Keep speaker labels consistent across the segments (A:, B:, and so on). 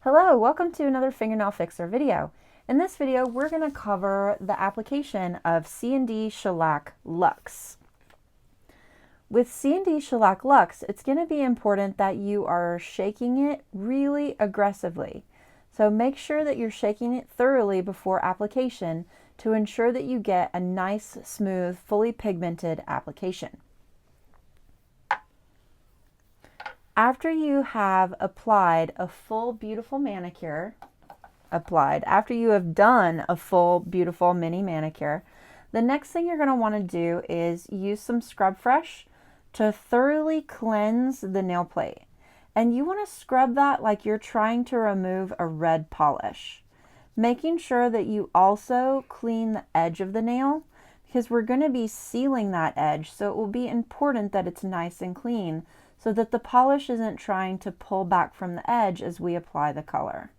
A: Hello, welcome to another Fingernail Fixer video. In this video, we're going to cover the application of CND Shellac Luxe. With CND Shellac Luxe, it's going to be important that you are shaking it really aggressively. So make sure that you're shaking it thoroughly before application to ensure that you get a nice, smooth, fully pigmented application. After you have applied a full beautiful manicure, after you have done a full beautiful mini manicure, the next thing you're going to want to do is use some Scrub Fresh to thoroughly cleanse the nail plate. And you want to scrub that like you're trying to remove a red polish, making sure that you also clean the edge of the nail, because we're going to be sealing that edge, so it will be important that it's nice and clean so that the polish isn't trying to pull back from the edge as we apply the color.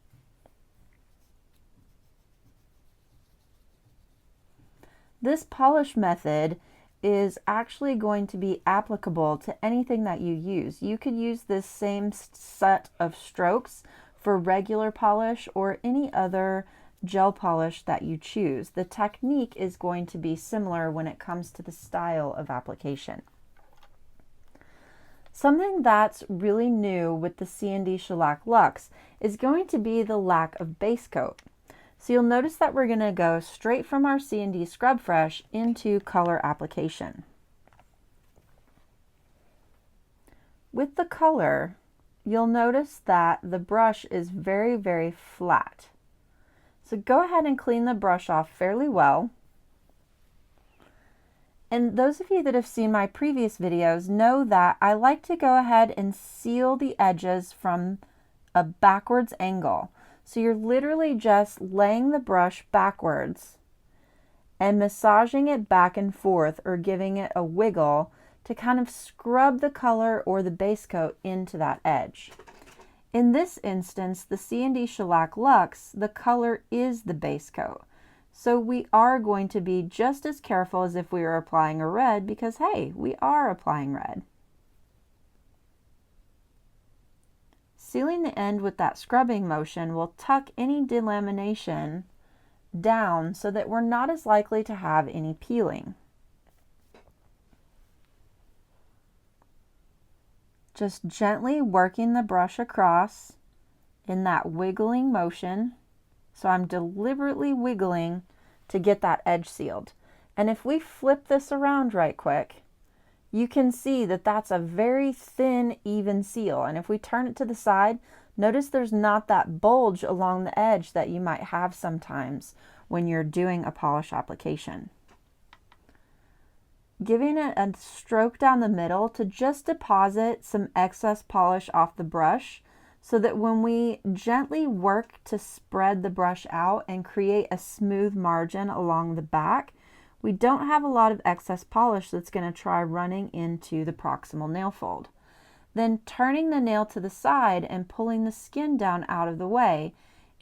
A: This polish method is actually going to be applicable to anything that you use. You could use this same set of strokes for regular polish or any other gel polish that you choose. The technique is going to be similar when it comes to the style of application. Something that's really new with the CND Shellac Luxe is going to be the lack of base coat. So you'll notice that we're going to go straight from our CND Scrub Fresh into color application. With the color, you'll notice that the brush is very, very flat. So go ahead and clean the brush off fairly well. And those of you that have seen my previous videos know that I like to go ahead and seal the edges from a backwards angle. So you're literally just laying the brush backwards and massaging it back and forth or giving it a wiggle to kind of scrub the color or the base coat into that edge. In this instance, the CND Shellac Luxe, the color is the base coat. So we are going to be just as careful as if we were applying a red because, hey, we are applying red. Sealing the end with that scrubbing motion will tuck any delamination down so that we're not as likely to have any peeling. Just gently working the brush across in that wiggling motion. So I'm deliberately wiggling to get that edge sealed. And if we flip this around right quick, you can see that that's a very thin, even seal. And if we turn it to the side, notice there's not that bulge along the edge that you might have sometimes when you're doing a polish application. Giving it a stroke down the middle to just deposit some excess polish off the brush, so that when we gently work to spread the brush out and create a smooth margin along the back, we don't have a lot of excess polish that's going to try running into the proximal nail fold. Then turning the nail to the side and pulling the skin down out of the way,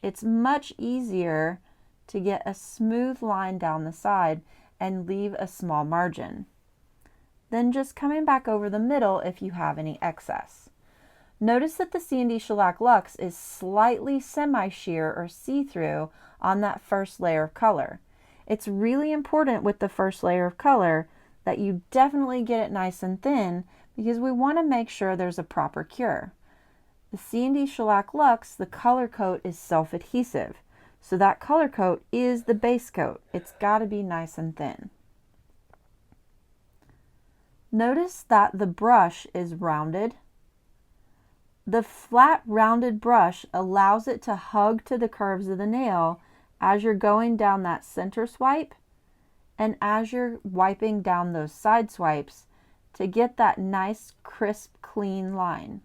A: it's much easier to get a smooth line down the side and leave a small margin. Then just coming back over the middle if you have any excess. Notice that the CND Shellac Luxe is slightly semi-sheer or see-through on that first layer of color. It's really important with the first layer of color that you definitely get it nice and thin because we want to make sure there's a proper cure. The CND Shellac Luxe, the color coat is self-adhesive. So that color coat is the base coat. It's got to be nice and thin. Notice that the brush is rounded. The flat rounded brush allows it to hug to the curves of the nail as you're going down that center swipe and as you're wiping down those side swipes to get that nice, crisp, clean line.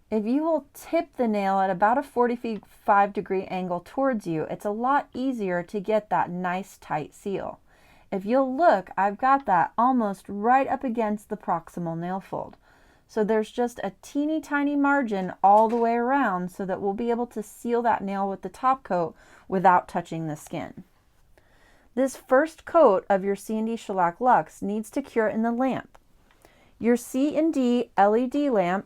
A: If you will tip the nail at about a 45-degree angle towards you, it's a lot easier to get that nice tight seal. If you'll look, I've got that almost right up against the proximal nail fold. So there's just a teeny tiny margin all the way around so that we'll be able to seal that nail with the top coat without touching the skin. This first coat of your CND Shellac Luxe needs to cure in the lamp. Your CND LED lamp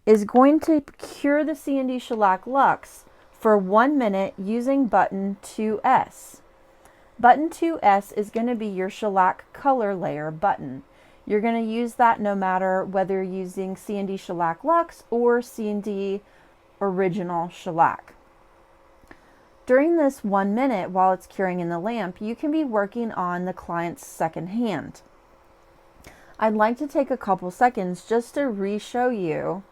A: is going to cure the CND Shellac Luxe for 1 minute using button 2S. Button 2S is going to be your shellac color layer button. You're going to use that no matter whether you're using CND Shellac Luxe or CND Original Shellac. During this 1 minute while it's curing in the lamp, you can be working on the client's second hand. I'd like to take a couple seconds just to re-show you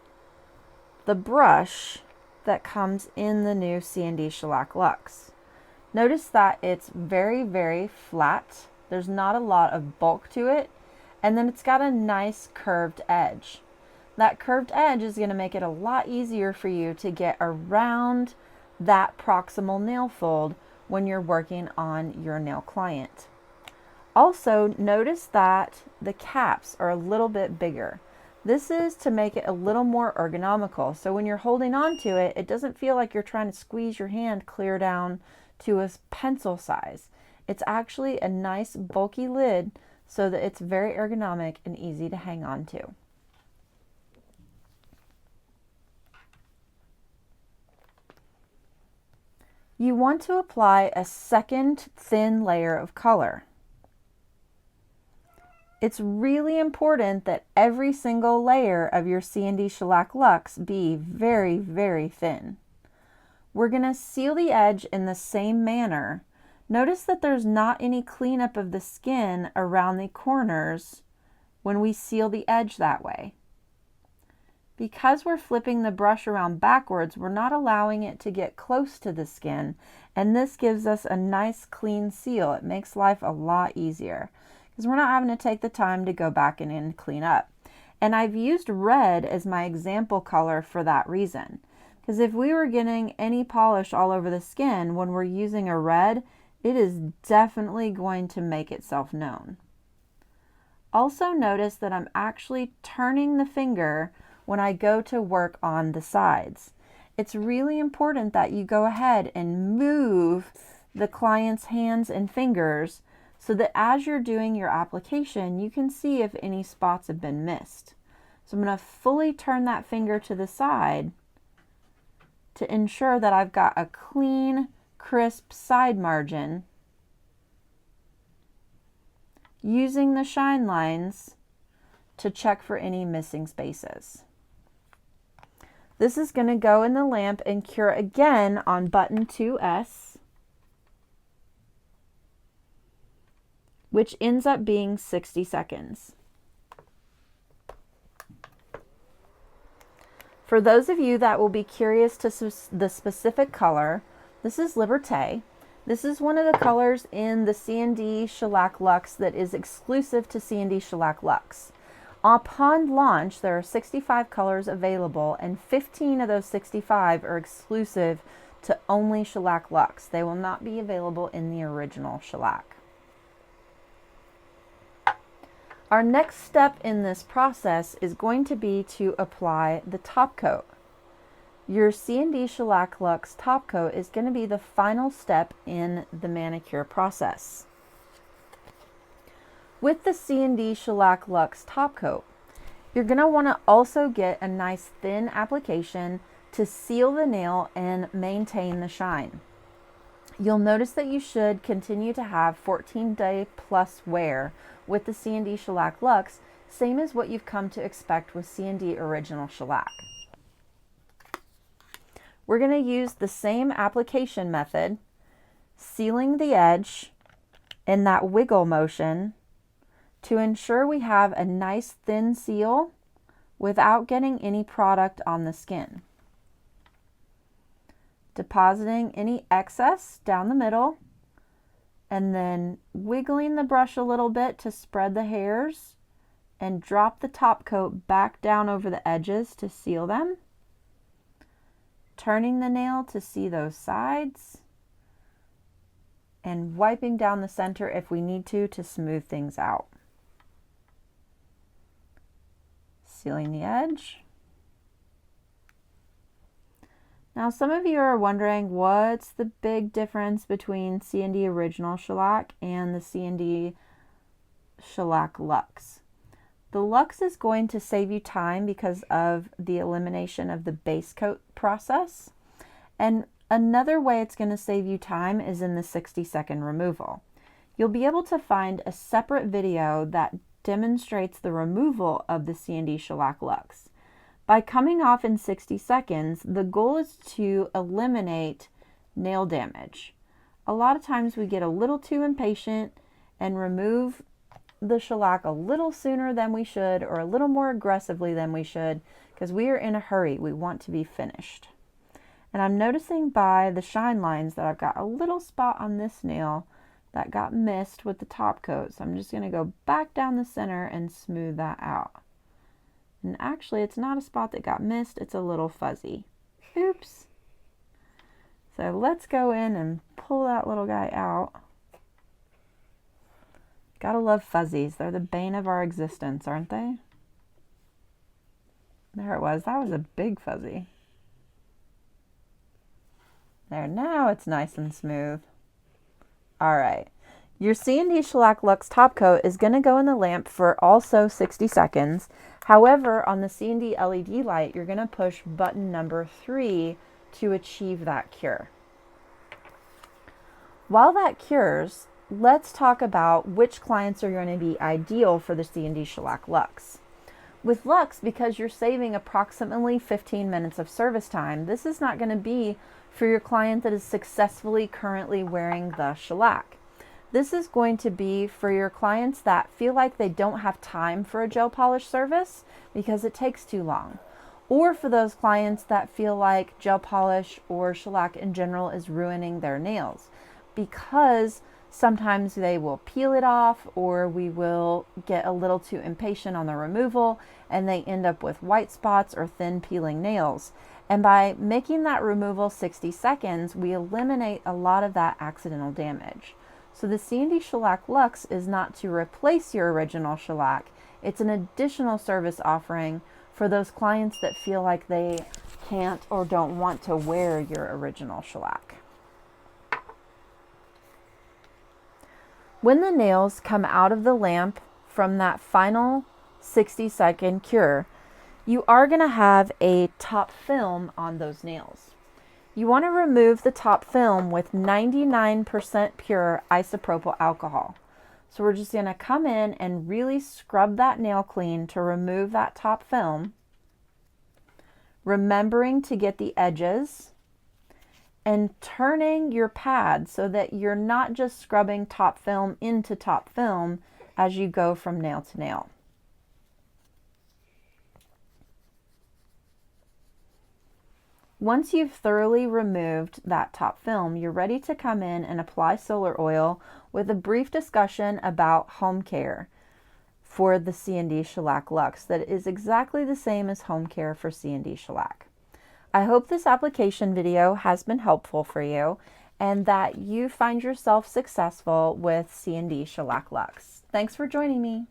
A: the brush that comes in the new CND Shellac Luxe. Notice that it's very, very flat. There's not a lot of bulk to it. And then it's got a nice curved edge. That curved edge is going to make it a lot easier for you to get around that proximal nail fold when you're working on your nail client. Also, notice that the caps are a little bit bigger. This is to make it a little more ergonomical. So when you're holding on to it, it doesn't feel like you're trying to squeeze your hand clear down to a pencil size. It's actually a nice bulky lid so that it's very ergonomic and easy to hang on to. You want to apply a second thin layer of color. It's really important that every single layer of your CND Shellac Luxe be very, very thin. We're going to seal the edge in the same manner. Notice that there's not any cleanup of the skin around the corners when we seal the edge that way. Because we're flipping the brush around backwards, we're not allowing it to get close to the skin, and this gives us a nice clean seal. It makes life a lot easier because we're not having to take the time to go back in and clean up. And I've used red as my example color for that reason. Because if we were getting any polish all over the skin when we're using a red, it is definitely going to make itself known. Also notice that I'm actually turning the finger when I go to work on the sides. It's really important that you go ahead and move the client's hands and fingers so that as you're doing your application, you can see if any spots have been missed. So I'm going to fully turn that finger to the side to ensure that I've got a clean, crisp side margin, using the shine lines to check for any missing spaces. This is going to go in the lamp and cure again on button 2S, which ends up being 60 seconds. For those of you that will be curious to the specific color, this is Liberté. This is one of the colors in the CND Shellac Luxe that is exclusive to CND Shellac Luxe. Upon launch, there are 65 colors available, and 15 of those 65 are exclusive to only Shellac Luxe. They will not be available in the original shellac. Our next step in this process is going to be to apply the top coat. Your CND Shellac Luxe top coat is going to be the final step in the manicure process. With the CND Shellac Luxe top coat, you're going to want to also get a nice thin application to seal the nail and maintain the shine. You'll notice that you should continue to have 14-day plus wear with the CND Shellac Luxe, same as what you've come to expect with CND Original Shellac. We're going to use the same application method, sealing the edge in that wiggle motion to ensure we have a nice thin seal without getting any product on the skin. Depositing any excess down the middle and then wiggling the brush a little bit to spread the hairs and drop the top coat back down over the edges to seal them. Turning the nail to see those sides and wiping down the center if we need to smooth things out. Sealing the edge. Now, some of you are wondering what's the big difference between CND Original Shellac and the CND Shellac Luxe. The Luxe is going to save you time because of the elimination of the base coat process. And another way it's going to save you time is in the 60-second removal. You'll be able to find a separate video that demonstrates the removal of the CND Shellac Luxe. By coming off in 60 seconds, the goal is to eliminate nail damage. A lot of times we get a little too impatient and remove the shellac a little sooner than we should, or a little more aggressively than we should, because we are in a hurry. We want to be finished. And I'm noticing by the shine lines that I've got a little spot on this nail that got missed with the top coat. So I'm just going to go back down the center and smooth that out. And actually, it's not a spot that got missed, it's a little fuzzy. Oops. So let's go in and pull that little guy out. Gotta love fuzzies. They're the bane of our existence, aren't they? There it was. That was a big fuzzy. There, now it's nice and smooth. All right. Your CND Shellac Luxe top coat is going to go in the lamp for also 60 seconds. However, on the CND LED light, you're going to push button number 3 to achieve that cure. While that cures, let's talk about which clients are going to be ideal for the CND Shellac Luxe. With Luxe, because you're saving approximately 15 minutes of service time, this is not going to be for your client that is successfully currently wearing the shellac. This is going to be for your clients that feel like they don't have time for a gel polish service because it takes too long. Or for those clients that feel like gel polish or shellac in general is ruining their nails, because sometimes they will peel it off, or we will get a little too impatient on the removal and they end up with white spots or thin peeling nails. And by making that removal 60 seconds, we eliminate a lot of that accidental damage. So the CND Shellac Luxe is not to replace your original shellac. It's an additional service offering for those clients that feel like they can't or don't want to wear your original shellac. When the nails come out of the lamp from that final 60-second cure, you are going to have a top film on those nails. You want to remove the top film with 99% pure isopropyl alcohol. So we're just going to come in and really scrub that nail clean to remove that top film, remembering to get the edges, and turning your pad so that you're not just scrubbing top film into top film as you go from nail to nail. Once you've thoroughly removed that top film, you're ready to come in and apply solar oil with a brief discussion about home care for the CND Shellac Luxe that is exactly the same as home care for CND Shellac. I hope this application video has been helpful for you and that you find yourself successful with CND Shellac Luxe. Thanks for joining me.